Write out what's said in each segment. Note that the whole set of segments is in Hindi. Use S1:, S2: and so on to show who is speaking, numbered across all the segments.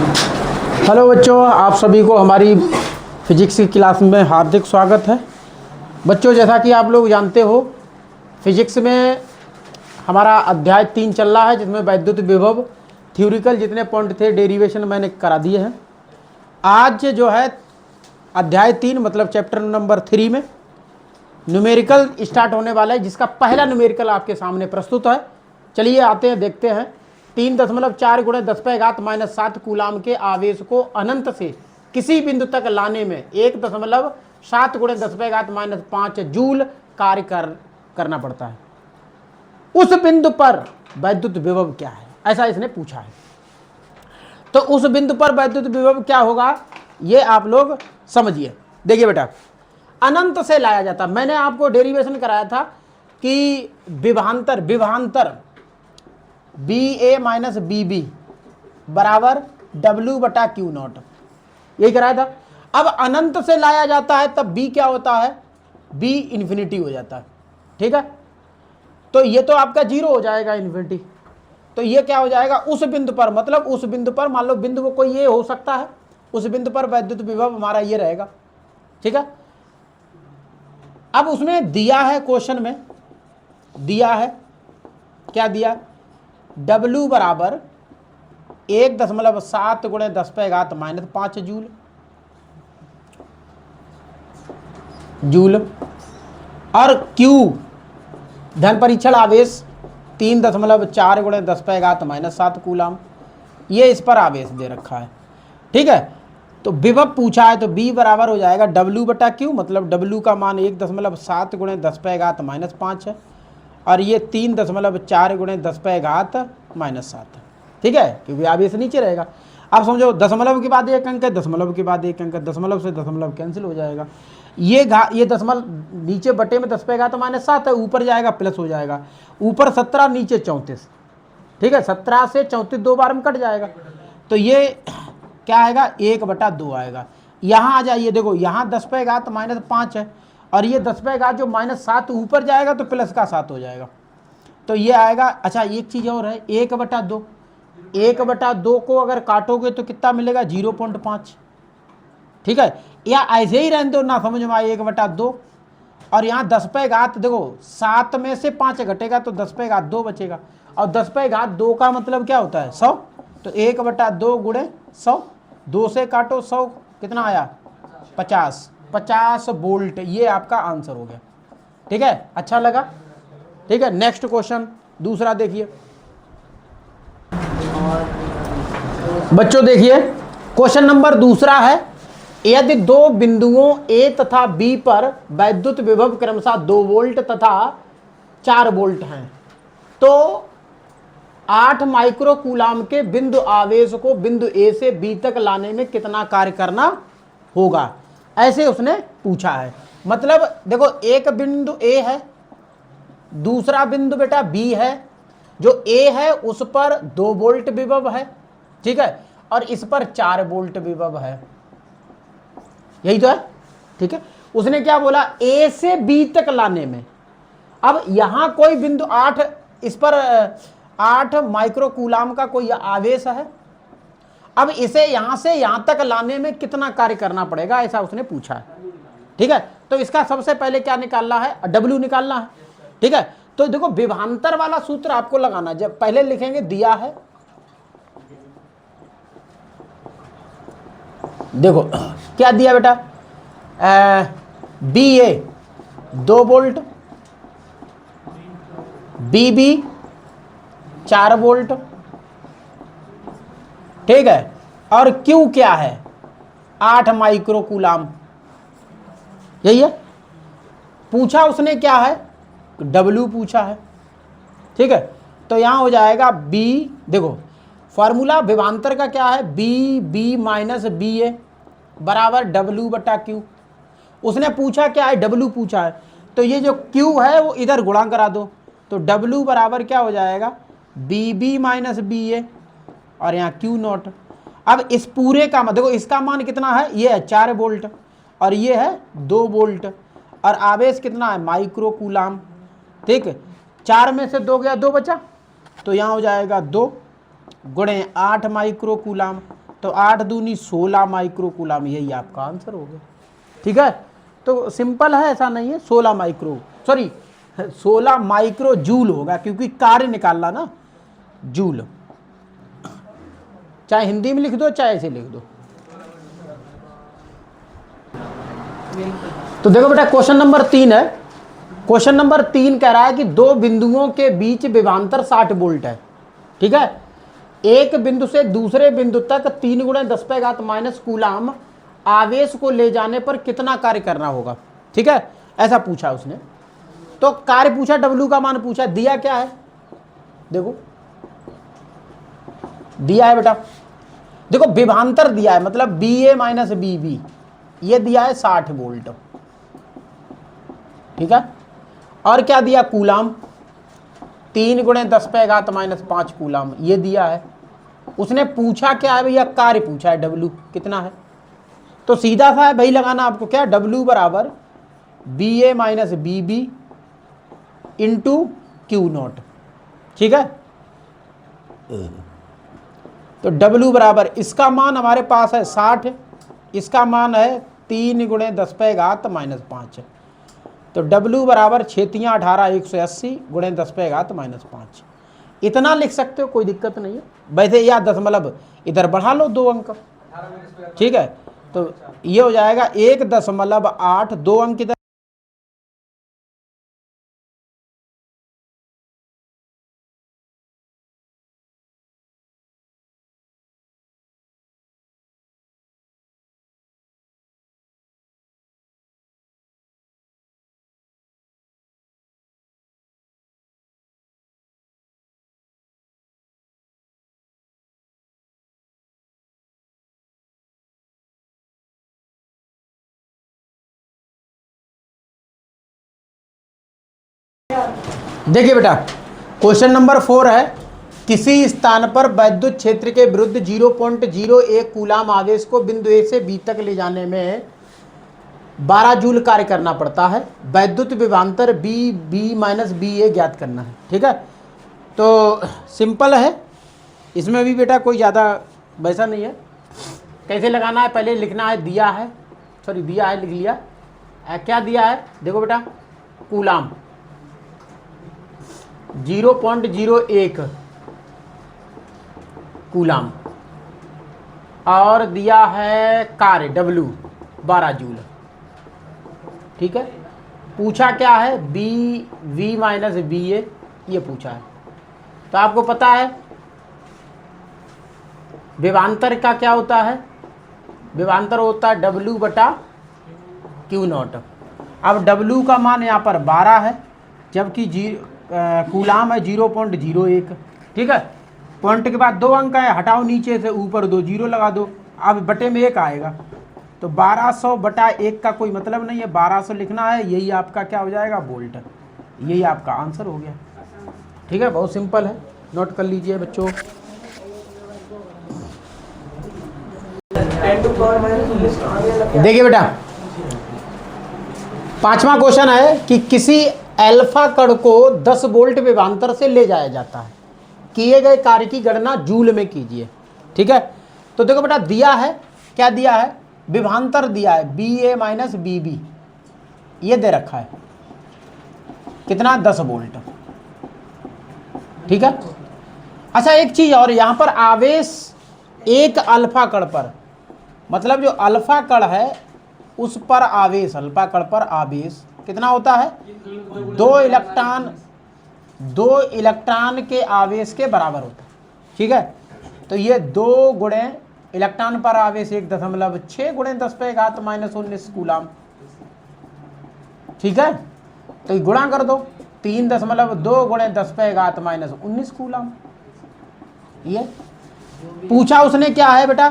S1: हेलो बच्चों, आप सभी को हमारी फिजिक्स की क्लास में हार्दिक स्वागत है। बच्चों, जैसा कि आप लोग जानते हो, फिजिक्स में हमारा अध्याय 3 चल रहा है, जिसमें वैद्युत विभव थ्योरिकल जितने पॉइंट थे डेरिवेशन मैंने करा दिए हैं। आज जो है अध्याय 3 मतलब चैप्टर नंबर 3 में न्यूमेरिकल स्टार्ट होने वाला है, जिसका पहला न्यूमेरिकल आपके सामने प्रस्तुत है। चलिए आते हैं, देखते हैं। 3.4 × 10⁻⁻7 कूलाम के आवेश को अनंत से किसी बिंदु तक लाने में 1.7 × 10⁻5 जूल कार्य करना पड़ता है। उस बिंदु पर वैद्युत विभव क्या है, ऐसा इसने पूछा है। तो उस बिंदु पर वैद्युत विभव क्या होगा, ये आप लोग समझिए। देखिए बेटा, अनंत से लाया जाता, मैंने आपको डेरिवेशन कराया था कि विभवांतर BA - BB बराबर W/Q0, यही कराया था। अब अनंत से लाया जाता है तब B क्या होता है, B इन्फिनिटी हो जाता है। ठीक है, तो ये तो आपका 0 हो जाएगा, इन्फिनिटी। तो ये क्या हो जाएगा, उस बिंदु पर, मतलब उस बिंदु पर, मान लो बिंदु वो कोई ये हो सकता है, उस बिंदु पर वैद्युत विभव हमारा ये रहेगा। ठीक है, अब उसमें दिया है, क्वेश्चन में दिया है, क्या दिया, W बराबर 1.7 × 10⁻5 जूल और Q धन परीक्षण आवेश 3.4 × 10⁻7 कूलाम, ये इस पर आवेश दे रखा है। ठीक है, तो विभव पूछा है, तो B बराबर हो जाएगा W/Q, मतलब W का मान 1.7 × 10⁻5 है और ये 3.4 × 10⁻7। ठीक है, क्योंकि आवेश नीचे रहेगा। अब समझो, दशमलव के बाद एक अंक है, दशमलव के बाद एक अंक है, दशमलव से दशमलव कैंसिल हो जाएगा। ये दशमलव नीचे बटे में 10⁻7 है, ऊपर जाएगा प्लस हो जाएगा, ऊपर 17 नीचे 34। ठीक है, 17 से 34 दो बार में कट जाएगा, तो ये क्या आएगा, 1/2 आएगा। यहाँ आ जाइए, देखो यहाँ 10⁻5 है और ये 10 जो -7 ऊपर जाएगा तो प्लस का 7 हो जाएगा, तो ये आएगा। अच्छा, एक चीज़ और है, 1/2, 1/2 को अगर काटोगे तो कितना मिलेगा, 0.5। ठीक है, या ऐसे ही रहने दो, ना समझ में आए, 1/2 और यहाँ 10 देखो 7 में से 5 घटेगा तो 10/2 बचेगा, और 10/2 का मतलब क्या होता है, 100। तो 1/2 × 100, 2 से काटो 100, कितना आया, 50 वोल्ट। ये आपका आंसर हो गया। ठीक है, अच्छा लगा। ठीक है, नेक्स्ट क्वेश्चन दूसरा देखिए बच्चों, देखिए क्वेश्चन नंबर दूसरा है, यदि दो बिंदुओं A तथा B पर वैद्युत विभव क्रमशः 2 वोल्ट तथा 4 वोल्ट हैं, तो 8 माइक्रो कूलाम के बिंदु आवेश को बिंदु A से B तक लाने में कितना कार्य करना होगा, ऐसे उसने पूछा है। मतलब देखो, एक बिंदु A है, दूसरा बिंदु बेटा B है। जो A है उस पर 2 वोल्ट विभव है, ठीक है, और इस पर 4 वोल्ट विभव है, यही तो है। ठीक है, उसने क्या बोला, A से B तक लाने में। अब यहां कोई बिंदु 8, इस पर 8 माइक्रो कूलाम का कोई आवेश है। अब इसे यहां से यहां तक लाने में कितना कार्य करना पड़ेगा, ऐसा उसने पूछा है। ठीक है, तो इसका सबसे पहले क्या निकालना है, W निकालना है। ठीक है, तो देखो विभवांतर वाला सूत्र आपको लगाना, जब पहले लिखेंगे दिया है, देखो क्या दिया बेटा, BA 2 वोल्ट, BB 4 वोल्ट, ठीक है, और Q क्या है, 8 माइक्रो कूलाम, यही है। पूछा उसने क्या है, W पूछा है। ठीक है, तो यहां हो जाएगा B, देखो फॉर्मूला विभवांतर का क्या है, BB - BA बराबर W/Q। उसने पूछा क्या है, W पूछा है, तो ये जो Q है वो इधर गुणा करा दो, तो W बराबर क्या हो जाएगा, BB - BA और यहाँ Q0। अब इस पूरे का देखो, इसका मान कितना है, ये है 4 वोल्ट और ये है 2 वोल्ट, और आवेश कितना है, माइक्रो कूलाम। ठीक है, 4 में से 2 गया, 2 बचा, तो यहाँ हो जाएगा 2 × 8 माइक्रो कूलाम, तो 8 दूनी 16 माइक्रो कूलाम, यही आपका आंसर हो गया। ठीक है, तो सिंपल है, ऐसा नहीं है। 16 माइक्रो जूल होगा, क्योंकि कार्य निकालना ना, जूल। चाहे हिंदी में लिख दो चाहे ऐसे लिख दो। तो देखो बेटा, क्वेश्चन नंबर 3 है। क्वेश्चन नंबर 3 कह रहा है कि दो बिंदुओं के बीच विभवांतर 60 वोल्ट है। ठीक है, एक बिंदु से दूसरे बिंदु तक 3 × 10⁻⁻ कूलाम आवेश को ले जाने पर कितना कार्य करना होगा। ठीक है, ऐसा पूछा उसने। तो कार्य पूछा, W का मान पूछा, दिया क्या है देखो, दिया है बेटा, देखो विभवांतर दिया है, मतलब BA - BB, ये दिया है 60 वोल्ट। ठीक है, और क्या दिया, कूलाम 3 × 10⁻5 कूलाम, ये दिया है। उसने पूछा क्या है भैया, कार्य पूछा है, W कितना है। तो सीधा सा है भाई लगाना आपको, क्या W बराबर BA - BB × Q0। ठीक है, तो W बराबर, इसका मान हमारे पास है 60, इसका मान है 3 × 10⁻5। तो W बराबर 6 × 18 180 × 10⁻5। इतना लिख सकते हो, कोई दिक्कत नहीं है वैसे, या दशमलव इधर बढ़ा लो 2 अंक। ठीक है, तो ये हो जाएगा 1.8, 2 अंक इधर। देखिए बेटा, क्वेश्चन नंबर 4 है, किसी स्थान पर विद्युत क्षेत्र के विरुद्ध 0.01 कूलाम आवेश को बिंदु A से B तक ले जाने में 12 जूल कार्य करना पड़ता है। वैद्युत विभवांतर B - BA ज्ञात करना है। ठीक है, तो सिंपल है, इसमें भी बेटा कोई ज़्यादा वैसा नहीं है। कैसे लगाना है, पहले लिखना है, दिया है, दिया है, लिख लिया। क्या दिया है देखो बेटा, कूलाम 0.01 कूलाम, और दिया है कार्य W 12 जूल। ठीक है, पूछा क्या है, V - BA, ये पूछा है। तो आपको पता है विभवांतर का क्या होता है, विभवांतर होता है W बटा Q0। अब W का मान यहाँ पर 12 है, जबकि कूलाम है 0.01। ठीक है, पॉइंट के बाद 2 अंक है, हटाओ नीचे से, ऊपर 2 जीरो लगा दो, अब बटे में 1 आएगा। तो 1200 बटा 1 का कोई मतलब नहीं है, 1200 लिखना है, यही आपका क्या हो जाएगा, वोल्ट। यही आपका आंसर हो गया। ठीक है, बहुत सिंपल है, नोट कर लीजिए बच्चों। देखिए बेटा, 5वां क्वेश्चन है कि किसी अल्फा कण को 10 वोल्ट विभवांतर से ले जाया जाता है, किए गए कार्य की गणना जूल में कीजिए। ठीक है, तो देखो बेटा, दिया है, क्या दिया है, विभवांतर दिया है BA - BB, ये दे रखा है, कितना, 10 वोल्ट। ठीक है, अच्छा एक चीज और, यहां पर आवेश एक अल्फा कण पर, मतलब जो अल्फा कण है उस पर आवेश, अल्फा कण पर आवेश कितना होता है, 2 इलेक्ट्रॉन के आवेश के बराबर होता है। ठीक है, तो ये 2 × इलेक्ट्रॉन पर आवेश 1.6 × 10⁻⁻19 कूलाम। ठीक है, तो ये गुणा कर दो, 3.2 × 10⁻⁻19 कूलाम। ये पूछा उसने क्या है बेटा,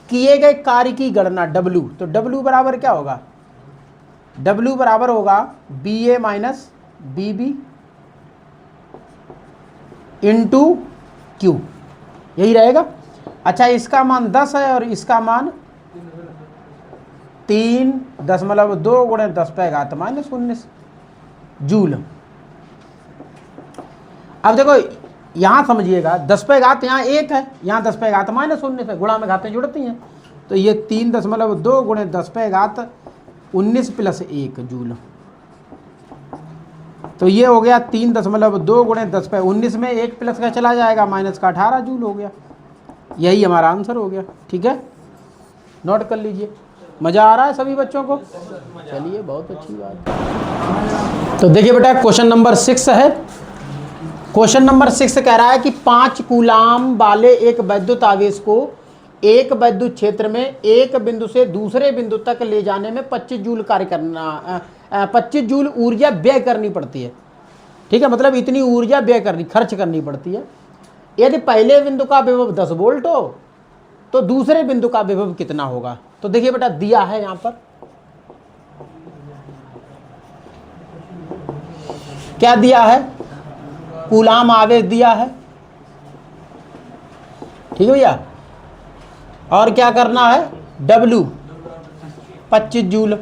S1: किए गए कार्य की गणना W। तो W बराबर क्या होगा, W बराबर होगा BA - BB × Q, यही रहेगा। अच्छा, इसका मान 10 है और इसका मान 3.2 × 10⁻⁻19 जूल। अब देखो, यहाँ समझिएगा 10 पे घात यहाँ 1 है, यहाँ 10 पे घात -19 है, गुणा में घातें जुड़ती हैं, तो ये 3.2 गुणे 10 पे घात 19 + 1 जूल। तो ये हो गया 3.2 गुणे 10 पे 19 में 1 प्लस का चला जाएगा, माइनस का 18 जूल हो गया। यही हमारा आंसर हो गया। ठीक है, नोट कर लीजिए। मज़ा आ रहा है सभी बच्चों को? चलिए, बहुत अच्छी बात है। तो देखिए बेटा, क्वेश्चन नंबर 6 है। क्वेश्चन नंबर 6 कह रहा है कि 5 कूलाम वाले एक वैद्युत आवेश को एक वैद्युत क्षेत्र में एक बिंदु से दूसरे बिंदु तक ले जाने में 25 जूल कार्य करना 25 जूल ऊर्जा व्यय करनी पड़ती है। ठीक है, मतलब इतनी ऊर्जा व्यय करनी, खर्च करनी पड़ती है। यदि पहले बिंदु का विभव 10 वोल्ट हो तो दूसरे बिंदु का विभव कितना होगा? तो देखिए बेटा, दिया है यहां पर, क्या दिया है? कूलाम आवेश दिया है। ठीक है भैया, और क्या करना है? W 25 joule.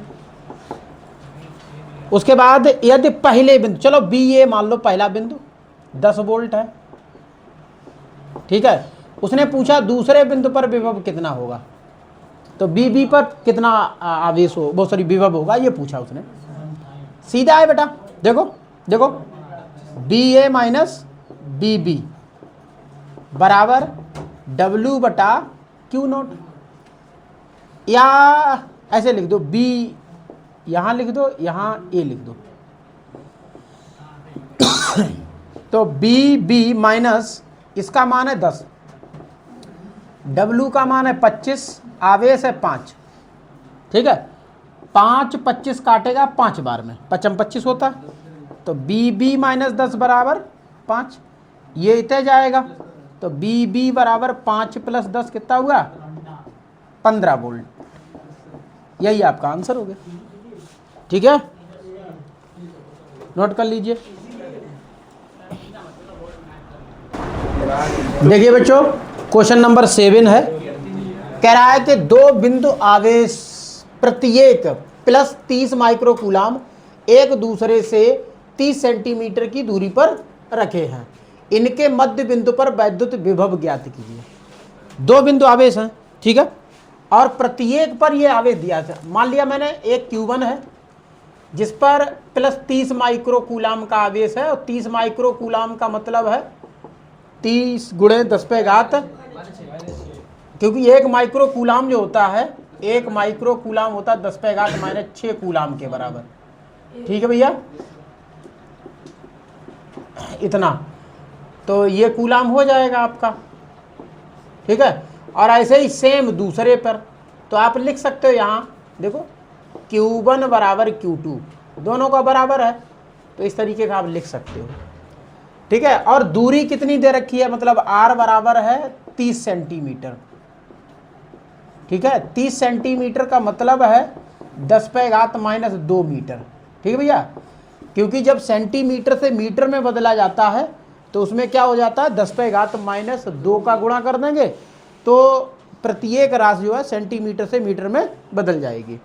S1: उसके बाद यदि पहले बिंदु, चलो बी ए मान लो पहला बिंदु 10 वोल्ट है। ठीक है, उसने पूछा दूसरे बिंदु पर विभव कितना होगा, तो बी बी पर कितना आवेश हो, वो सॉरी विभव होगा, ये पूछा उसने। सीधा है बेटा, देखो देखो, बी ए माइनस बी बी बराबर W बटा क्यू नोट, या ऐसे लिख दो, बी यहां लिख दो, यहां ए लिख दो। तो बी बी माइनस इसका मान है 10, W का मान है 25, आवेश है 5। ठीक है, 5 25 काटेगा 5 बार में, 5 25 होता है, तो बी बी माइनस 10 बराबर 5, ये इतने जाएगा, तो बी बी बराबर 5 + 10 कितना हुआ? 15 वोल्ट। यही आपका आंसर हो गया। ठीक है, नोट कर लीजिए। देखिए बच्चों, क्वेश्चन नंबर 7 है। कह रहा है कि 2 बिंदु आवेश प्रत्येक +30 माइक्रोकूलाम एक दूसरे से 30 सेंटीमीटर की दूरी पर रखे हैं। इनके मध्य बिंदु पर वैद्युत विभव ज्ञात कीजिए। 2 बिंदु आवेश हैं, ठीक है, और प्रत्येक पर यह आवेश दिया था। मान लिया मैंने एक Q1 है जिस पर +30 माइक्रोकूलाम का आवेश है, और 30 माइक्रोकूलाम का मतलब है 30 गुणे 10 पे घात, क्योंकि 1 माइक्रोकूलाम जो होता है, 1 माइक्रोकूलाम होता है 10 पे घात -6 कूलाम के बराबर। ठीक है भैया, इतना, तो ये कूलाम हो जाएगा आपका। ठीक है, और ऐसे ही सेम दूसरे पर, तो आप लिख सकते हो यहाँ देखो, Q1 बराबर Q2, दोनों का बराबर है, तो इस तरीके का आप लिख सकते हो। ठीक है, और दूरी कितनी दे रखी है, मतलब R बराबर है 30 सेंटीमीटर। ठीक है, 30 सेंटीमीटर का मतलब है 10 पे घात -2 मीटर। ठीक है भैया, क्योंकि जब सेंटीमीटर से मीटर में बदला जाता है तो उसमें क्या हो जाता है, 10 पे घात -2 का गुणा कर देंगे तो प्रत्येक राशि जो है सेंटीमीटर से मीटर में बदल जाएगी।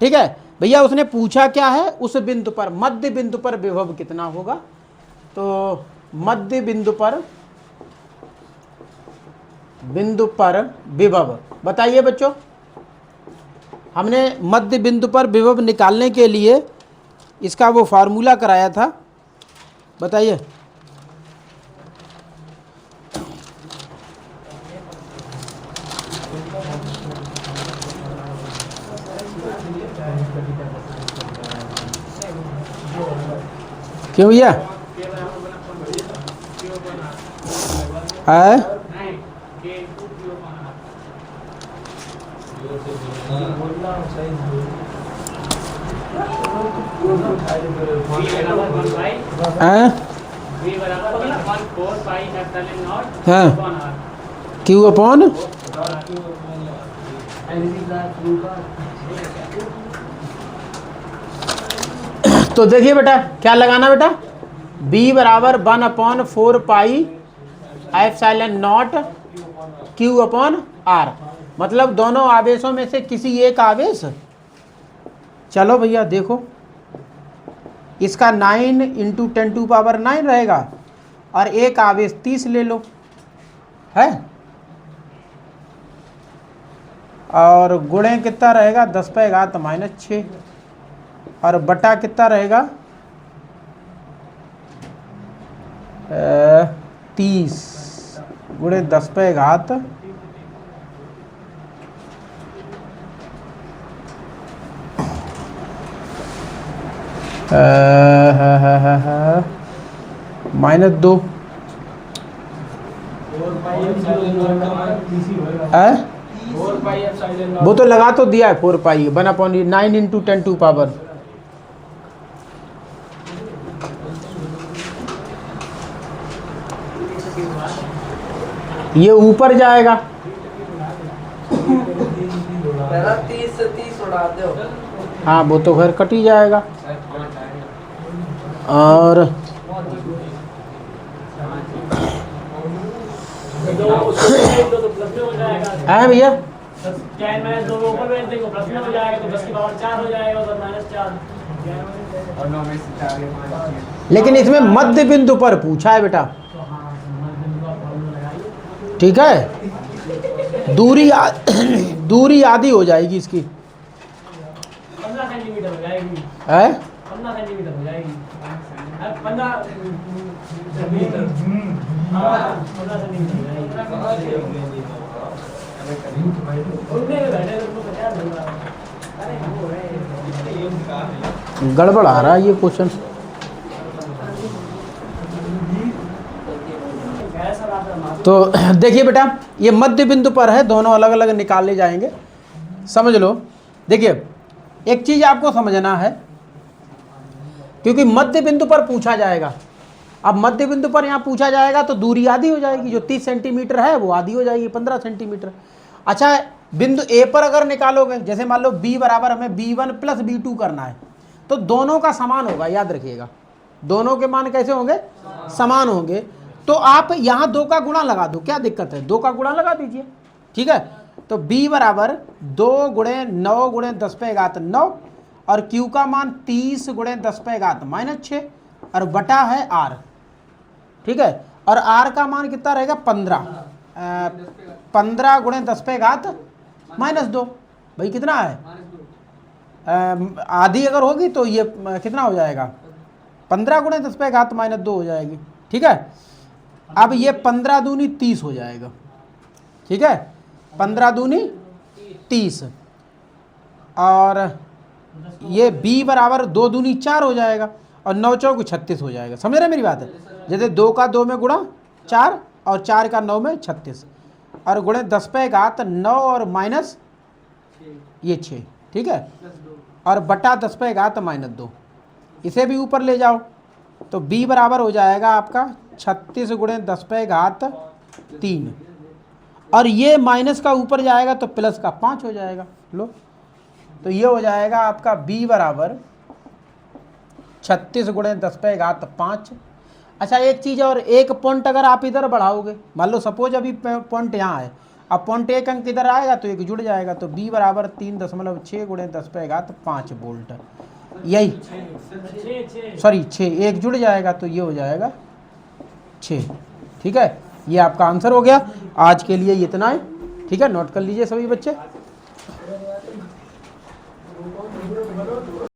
S1: ठीक है भैया, उसने पूछा क्या है, उस बिंदु पर, मध्य बिंदु पर विभव कितना होगा। तो मध्य बिंदु पर विभव बताइए बच्चों। हमने मध्य बिंदु पर विभव निकालने के लिए इसका वो फार्मूला कराया था, बताइए। क्यों भैया? है Q अपॉन, तो देखिए बेटा क्या लगाना बेटा, B बराबर 1/4 पाई ε0 Q अपॉन R, मतलब दोनों आवेशों में से किसी एक आवेश। चलो भैया देखो, इसका 9 × 10⁹ रहेगा, और एक आवेश 30 ले लो, है, और गुणे कितना रहेगा 10⁻⁻6 और बटा कितना रहेगा 30 गुणे 10⁻⁻ -2 वो तो लगा तो दिया है 4 पाई 1/9 × 10⁻²। ये ऊपर जाएगा
S2: 30 से 30 उड़ा दो।
S1: हाँ वो तो खैर कट ही जाएगा। और है भैया लेकिन इसमें मध्य बिंदु पर पूछा है बेटा, ठीक है, दूरी आधी हो जाएगी इसकी,
S3: 15 सेंटीमीटर हो जाएगी,
S1: है
S3: 15 सेंटीमीटर हो जाएगी, 15 सेंटीमीटर हो जाएगी।
S1: गड़बड़ आ रहा है ये क्वेश्चन। तो देखिए बेटा ये मध्य बिंदु पर है, दोनों अलग अलग निकाले जाएंगे, समझ लो। देखिए एक चीज आपको समझना है, क्योंकि मध्य बिंदु पर पूछा जाएगा। अब मध्य बिंदु पर यहाँ पूछा जाएगा तो दूरी आधी हो जाएगी, जो 30 सेंटीमीटर है वो आधी हो जाएगी 15 सेंटीमीटर। अच्छा बिंदु ए पर अगर निकालोगे, जैसे मान लो b बराबर हमें b1 + b2 करना है, तो दोनों का समान होगा, याद रखिएगा दोनों के मान कैसे होंगे, समान होंगे। तो आप यहाँ 2 का गुणा लगा दो, क्या दिक्कत है, 2 का गुणा लगा दीजिए, ठीक है। तो b बराबर 2 × 9 × 10⁻9 और q का मान 30 × 10⁻⁻6 और बटा है r, ठीक है। और r का मान कितना रहेगा 15 × 10⁻⁻2। भाई कितना है, आधी अगर होगी तो ये कितना हो जाएगा 15 × 10⁻⁻2 हो जाएगी, ठीक है। अब ये 15 दूनी 30 हो जाएगा, ठीक है, 15 दूनी 30 और ये b बराबर 2 दूनी 4 हो जाएगा और 9 चौक 36 हो जाएगा। समझ रहे मेरी बात है, जैसे 2 का 2 में गुणा 4 और 4 का 9 में 36 और गुणे 10⁻9 और माइनस ये 6, ठीक है, और बटा 10⁻⁻2। इसे भी ऊपर ले जाओ तो b बराबर हो जाएगा आपका 36 × 10⁻3 और ये माइनस का ऊपर जाएगा तो प्लस का 5 हो जाएगा। लो तो ये हो जाएगा आपका b बराबर 36 × 10⁻5। अच्छा एक चीज़ और, एक पॉइंट अगर आप इधर बढ़ाओगे, मान लो सपोज अभी पॉइंट यहाँ है, अब पॉइंट एक अंक इधर आएगा तो एक जुड़ जाएगा, तो b बराबर 3.6 × 10⁻5 वोल्ट, यही सॉरी 6 एक जुड़ जाएगा तो ये हो जाएगा 6, ठीक है। ये आपका आंसर हो गया। आज के लिए इतना है, ठीक है, नोट कर लीजिए सभी बच्चे।